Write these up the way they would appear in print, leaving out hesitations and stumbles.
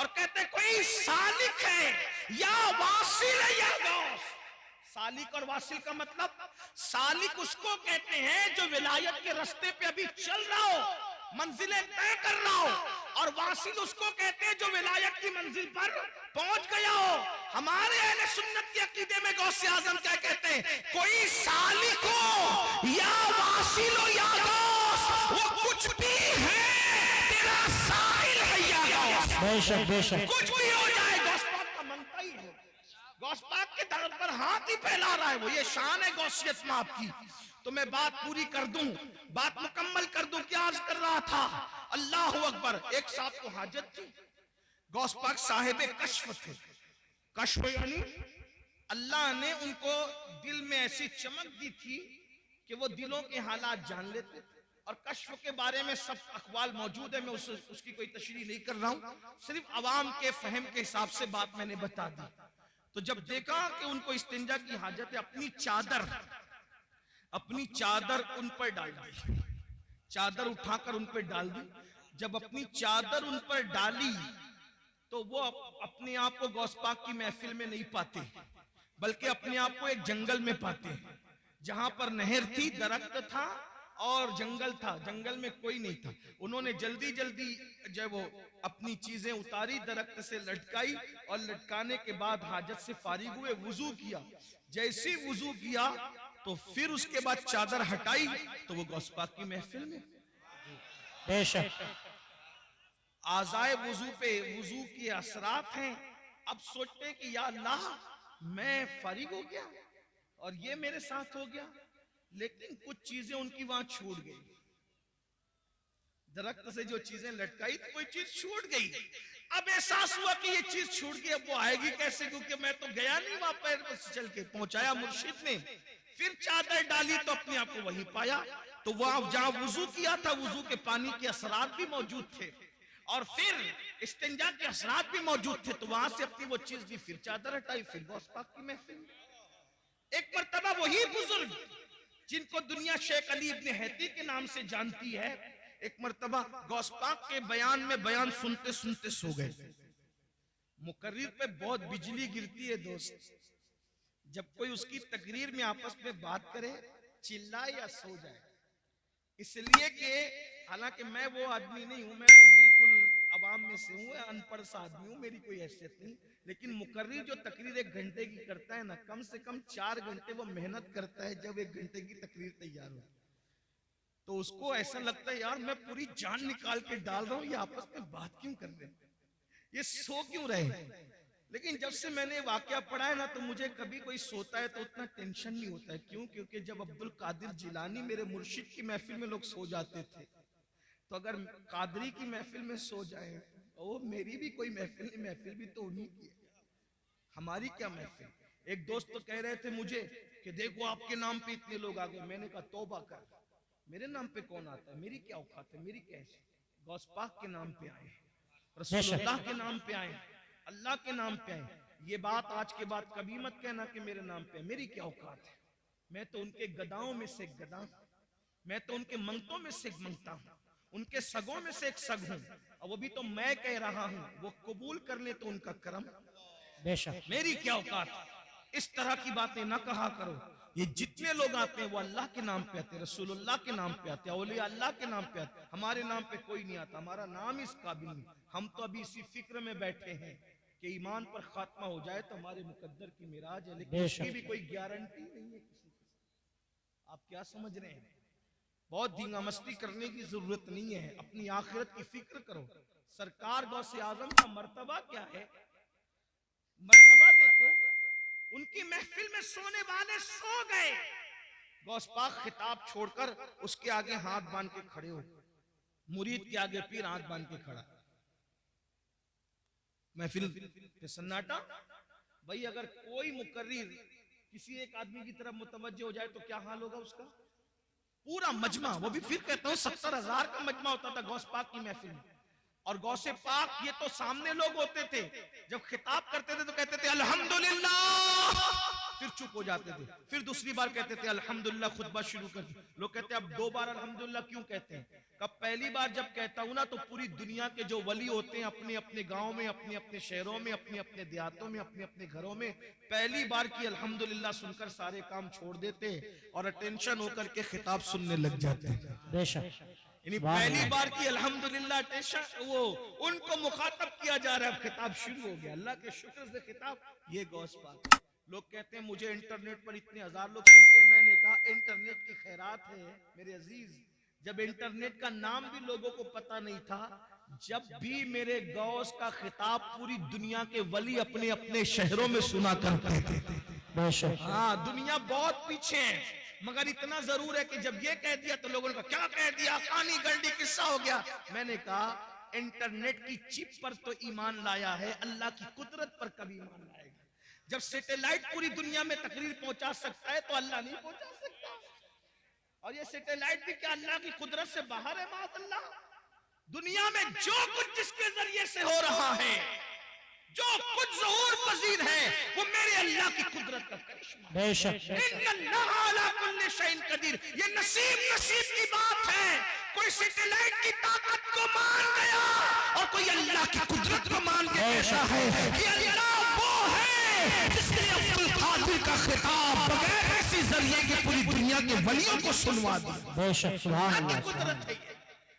और कहते कोई सालिक है या वासिल है या गौस। सालिक और वासिल का मतलब, सालिक उसको कहते हैं जो विलायत के रास्ते पे अभी चल रहा हो, मंजिलें तय कर रहा हो, और वासिल उसको कहते हैं जो विलायत की मंजिल पर पहुंच गया हो। हमारे अहले सुन्नत के अकीदे में गौसे आजम क्या कहते हैं, कोई सालिक हो या वासिल हो या गौस, वो कुछ भी है, तेरा साइल है या गौस। बेशक बेशक, कुछ भी हो जाए गौस पाक का मनता ही है। गौस पाक के दर पर हाथ ही फैला रहा है वो, ये शान है गौसियत में आपकी। तो मैं बात पूरी कर दूं, बात मुकम्मल कर दूं। क्या अर्ज कर रहा था, अल्लाह अकबर। एक साहब को हाजत थी, गौस पाक साहिब कश्फ थे। कश्फ यानी अल्लाह ने उनको दिल में ऐसी चमक दी थी कि वो दिलों के हालात जान लेते। और कश्फ के बारे में सब अखबाल मौजूद है, मैं उसकी कोई तशरीह नहीं कर रहा हूं, सिर्फ अवाम के फहम के हिसाब से बात मैंने बता दी। तो जब देखा कि उनको इस्तिंजा की हाजत है, अपनी चादर उन पर डाल दी, चादर उठाकर उन पर डाल दी। जब अपनी चादर उन पर डाली तो वो अपने आप को गौस पाक की महफिल में नहीं पाते, बल्कि अपने आप को एक जंगल में पाते हैं, जहां पर नहर थी, दरख्त था और जंगल था, जंगल में कोई नहीं था। उन्होंने जल्दी जल्दी जब वो अपनी चीजें उतारी, दरख्त से लटकाई, और लटकाने के बाद हाजत से फारिग हुए, वुजू किया। जैसे वुजू किया तो फिर उसके बाद चादर हटाई तो वो गौस पाक की महफिल में। बेशक, आज़ाए वुजू पे वुजू के असरात हैं। अब सोचते हैं कि या अल्लाह, मैं फारिग हो गया और ये मेरे साथ हो गया, लेकिन कुछ चीजें उनकी वहां छूट गई। दरख्त से जो चीजें लटकाई तो कोई चीज छूट गई। अब एहसास हुआ कि ये चीज छूट गई, अब वो आएगी कैसे, क्योंकि मैं तो गया नहीं वहां पैर पर चल के। पहुंचाया मुर्शिद ने, फिर चादर डाली तो अपने आप को वहीं पाया। तो वहां जहां वुजू किया था, वुजू के पानी के असरात भी मौजूद थे, और फिर इस्तिंजा के असरात भी मौजूद थे। तो वहां से अपनी वो चीज दी, फिर चादर हटाई, फिर गौस पाक की महफिल। एक मर्तबा वही बुजुर्ग जिनको दुनिया शेख अली इब्ने हैती के नाम से जानती है, एक मर्तबा गौस पाक के बयान में बयान सुनते सुनते सो गए। मुकर्रिर पे बहुत बिजली गिरती है दोस्त, जब कोई उसकी तकरीर में आपस में बात करे, चिल्लाए या सो जाए। इसलिए कि हालांकि मैं वो आदमी नहीं हूं, मैं तो बिल्कुल अवाम में से हूं, अनपढ़ सा आदमी हूं, मेरी कोई हैसियत नहीं। लेकिन मुकर्रिर जो तकरीर 1 घंटे की करता है ना, कम से कम 4 घंटे वो मेहनत करता है जब 1 घंटे की तकरीर तैयार हो। तो उसको ऐसा लगता है यार मैं पूरी जान निकाल के डाल रहा हूं, ये आपस में बात क्यों कर रहे हैं, ये सो क्यों रहे। लेकिन जब से मैंने वाकया पढ़ा है ना, तो मुझे कभी कोई सोता है तो उतना टेंशन नहीं होता है। क्यों? क्योंकि जब अब्दुल कादिर जिलानी मेरे मुर्शिद की महफिल में लोग सो जाते थे, तो अगर कादरी की महफिल में सो जाए, वो मेरी भी कोई महफिल नहीं, महफिल भी तो उन्हीं की है, हमारी क्या महफिल। एक दोस्त तो कह रहे थे मुझे कि देखो आपके नाम पे इतने लोग आ गए। मैंने कहा तौबा कर, मेरे नाम पे कौन आता है, मेरी क्या औकात है, मेरी कैसे। गौस पाक के नाम पे आए, रसूलुल्लाह के नाम पे आए, अल्लाह के नाम पे आए। ये बात आज के बाद कभी मत कहना कि मेरे नाम पे, मेरी क्या औकात है। मैं तो उनके गदाओं में से एक गदा, मैं तो उनके मंगतों में से एक मंगता हूं, उनके सगों में से एक सग हूं, और वो भी तो मैं कह रहा हूं, वो कबूल कर ले तो उनका करम, बेशक, मेरी क्या औकात। इस तरह की बातें ना कहा करो। ये जितने लोग आते हैं वो अल्लाह के नाम पे आते हैं, रसूलुल्लाह के नाम पे आते हैं, औलिया अल्लाह के नाम पे आते हैं। हमारे नाम पे कोई नहीं आता, हमारा नाम इस काबिल नहीं। हम तो अभी इसी फिक्र में बैठे हैं कि ईमान पर खात्मा हो जाए तो हमारे मुकद्दर की मिराज है, लेकिन उसकी भी कोई गारंटी नहीं है किसी के। आप क्या समझ रहे हैं? बहुत धींगा मस्ती करने की जरूरत नहीं है, अपनी आखिरत की फिक्र करो। सरकार गौसे आजम का मर्तबा क्या है, मर्तबा देखो। उनकी महफिल में सोने वाले सो गए, गौस पाक खिताब छोड़कर उसके आगे हाथ बांध के खड़े हो, मुरीद के आगे पीर हाथ बांध के खड़ा, महफिल पे सन्नाटा। भाई अगर कोई मुकर्रिर किसी एक आदमी की तरफ मुतवज्जो हो जाए तो क्या हाल होगा उसका। पूरा मजमा, वो भी फिर कहता हूं 70,000 का मजमा होता था गौस पाक की महफिल में। और गौसे पाक ये तो सामने लोग होते थे, जब खिताब करते थे तो कहते थे अल्हम्दुलिल्लाह फिर चुप हो जाते थे। फिर दूसरी बार कहते थे अल्हम्दुलिल्लाह, खुतबा शुरू कर दी। लोग कहते हैं अब 2 बार अल्हम्दुलिल्लाह क्यों कहते हैं? कब पहली बार जब कहता हूं ना तो पूरी दुनिया के जो वली होते हैं अपने अपने गांव में, अपने अपने शहरों में, अपने अपने देहातों में, अपने अपने घरों में पहली बार की अल्हम्दुलिल्लाह सुनकर सारे काम छोड़ देते और अटेंशन होकर के खिताब सुनने लग जाते। बेशक। यानी पहली बार की अल्हम्दुलिल्लाह अटेंशन, वो उनको मुखातब किया जा रहा है, अब खिताब शुरू हो गया। अल्लाह के शुक्र से खिताब ये गौस पाक। लोग कहते हैं मुझे इंटरनेट पर इतने हजार लोग सुनते हैं। मैंने कहा इंटरनेट की खैरात है मेरे अजीज। जब इंटरनेट का नाम भी लोगों को पता नहीं था, जब भी मेरे गौस का खिताब पूरी दुनिया के वली अपने अपने शहरों में सुना करते थे। बेशक। हाँ, दुनिया बहुत पीछे है, मगर इतना जरूर है कि जब ये कह दिया तो लोगों ने कहा क्या कह दिया, कहानी गलती किस्सा हो गया। मैंने कहा इंटरनेट की चिप पर तो ईमान लाया है, अल्लाह की कुदरत पर कभी ईमान लाएगा? जब सैटेलाइट पूरी दुनिया में तकरीर पहुंचा सकता है तो अल्लाह नहीं पहुंचा सकता? और ये सैटेलाइट भी क्या अल्लाह की कुदरत से बाहर है? माअल्लाह, दुनिया में जो कुछ जिसके जरिए से हो रहा है, जो कुछ ज़हूर पजीर है, वो मेरे अल्लाह की कुदरत का करिश्मा। बेशक। इन्नल्लाह अला कुल्ली शैइन कदीर। ये नसीब की बात है। कोई सैटेलाइट की ताकत को मान गया और कोई अल्लाह की कुदरत को मान के ऐसा है कि अल्लाह वो है जिसने अब्दुल कादिर का खिताब बगैर किसी जरिए के पूरी दुनिया के वलियों को सुनवा दिया। बेशक। सुभान अल्लाह। कुदरत है ये,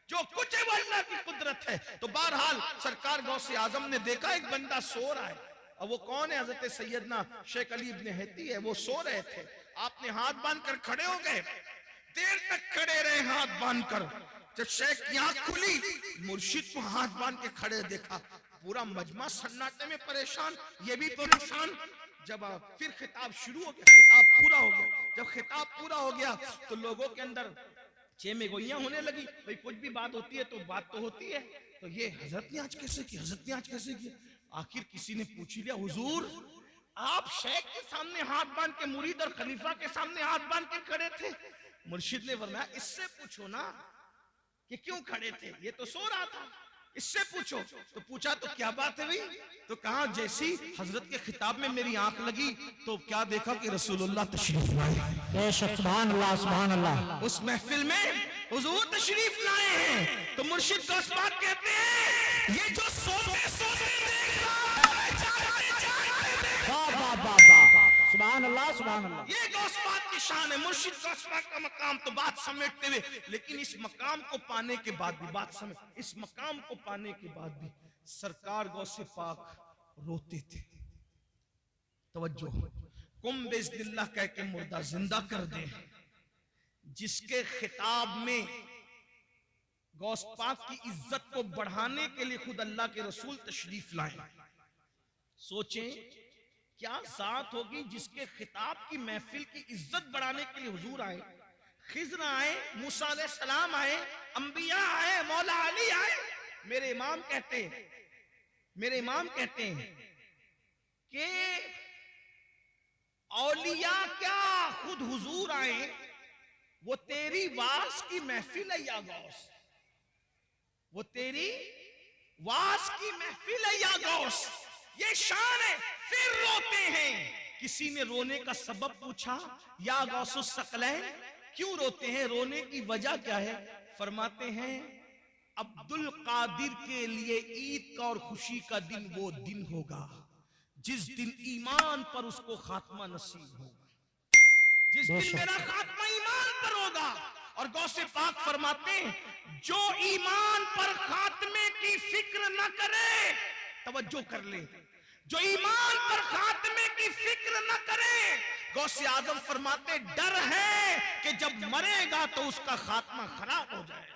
जो कुछ है वो अल्लाह की कुदरत है। तो बहरहाल सरकार गौसे आजम ने देखा एक बंदा सो रहा है। और वो कौन है? हजरत सैयदना शेख अली इब्ने हैती है। वो सो रहे थे, आपने हाथ बांध कर खड़े हो गए, देर तक खड़े रहे हाथ बांध कर। जब शेख की आंख खुली, मुर्शिद को हाथ बांध के खड़े देखा, पूरा मजमा सन्नाटे में परेशान, ये भी परेशान। जब फिर खिताब शुरू हो गया, खिताब पूरा हो गया। जब खिताब पूरा हो गया तो लोगों के अंदर चेमे गोइयां होने लगी। भाई कुछ भी बात होती है तो बात तो होती है, तो ये हजरत ने आज कैसे किया, हजरत ने आज कैसे किया। आखिर किसी ने पूछ लिया, हुजूर आप शेख के सामने हाथ बांध के, मुरीद और खलीफा के सामने हाथ बांध के खड़े थे। मुर्शिद ने फरमाया इससे पूछो ना कि क्यों खड़े थे, ये तो सो रहा था, इससे पूछो। तो पूछा तो क्या बात है भाई? तो कहा जैसी हजरत के खिताब में मेरी आंख लगी तो क्या देखा कि रसूलुल्लाह तशरीफ लाए। बेशक। सुभान अल्लाह। सुभान अल्लाह। उस महफिल में हुजूर तशरीफ लाए हैं। तो मुर्शिद गौस पाक कहते हैं ये जो सोते सोते देख रहा है, जागते जागते देख रहा है। वाह वाह वाह वाह। सुभान अल्लाह। सुभान अल्लाह। ये गौस पाक की शान है। मुर्शिद गौस पाक का मकाम तो बात समेटते हुए, लेकिन इस मकाम को पाने के बाद भी बात समेट, इस मकाम को पाने के बाद भी सरकार गौसे पाक रोते थे। तवज्जो, कुम बिस्मिल्लाह कह के मुर्दा जिंदा कर दे। जिसके खिताब में गौस पाक की इज्जत को बढ़ाने के लिए खुद अल्लाह के रसूल तशरीफ लाए। सोचें क्या जात होगी जिसके खिताब की महफिल की इज्जत बढ़ाने के लिए हुजूर आए, खिज़र आए, मूसा अलैहिस्सलाम आए, अंबिया आए, मौला अली आए। मेरे इमाम कहते हैं कि औलिया क्या खुद हुजूर आए, वो तेरी वास की महफिल है या गौस, वो तेरी वास की महफिल है या गौस, ये शान है। फिर रोते हैं। किसी ने रोने का सबब पूछा, या गौसुस सकलैन क्यों रोते हैं, रोने की वजह क्या है? फरमाते हैं अब्दुल कादिर के लिए ईद का और खुशी का दिन वो दिन होगा जिस दिन ईमान पर उसको खात्मा नसीब होगा, जिस दिन मेरा खात्मा ईमान पर होगा। और गौसे पाक फरमाते हैं जो ईमान पर खात्मे की फिक्र न करे, तवज्जो कर ले, जो ईमान पर खात्मे की फिक्र न करे, गौसे आजम फरमाते डर है कि जब मरेगा तो उसका खात्मा खराब हो जाए,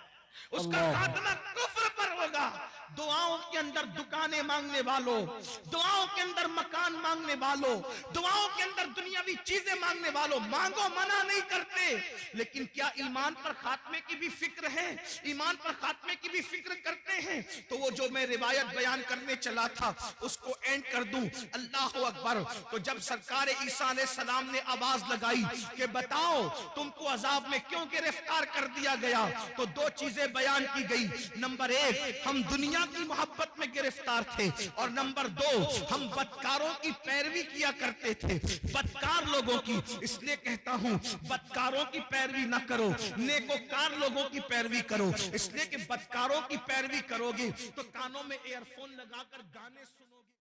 उसका खात्मा कुफ्र पर होगा। दुआओं के अंदर दुकानें मांगने वालों, दुआओं के अंदर मकान मांगने वालों, दुआओं के अंदर दुनियावी चीजें मांगने वालों, मांगो मना नहीं करते, लेकिन क्या ईमान पर खात्मे की भी फिक्र है? ईमान पर खात्मे की भी फिक्र करते हैं? हैं तो वो जो मैं रिवायत बयान करने चला था उसको एंड कर दूं। अल्लाह अकबर। तो जब सरकार ईसा अलैहिस्सलाम ने आवाज लगाई कि बताओ तुमको अजाब में क्यों गिरफ्तार कर दिया गया, तो दो चीजें बयान की गई। नंबर एक, हम दुनिया की मोहब्बत में गिरफ्तार थे, और नंबर दो, हम बदकारों की पैरवी किया करते थे, बदकार लोगों की। इसलिए कहता हूं बदकारों की पैरवी ना करो, नेकोकार लोगों की पैरवी करो। इसलिए कि बदकारों की पैरवी करोगे तो कानों में एयरफोन लगाकर गाने सुनोगे।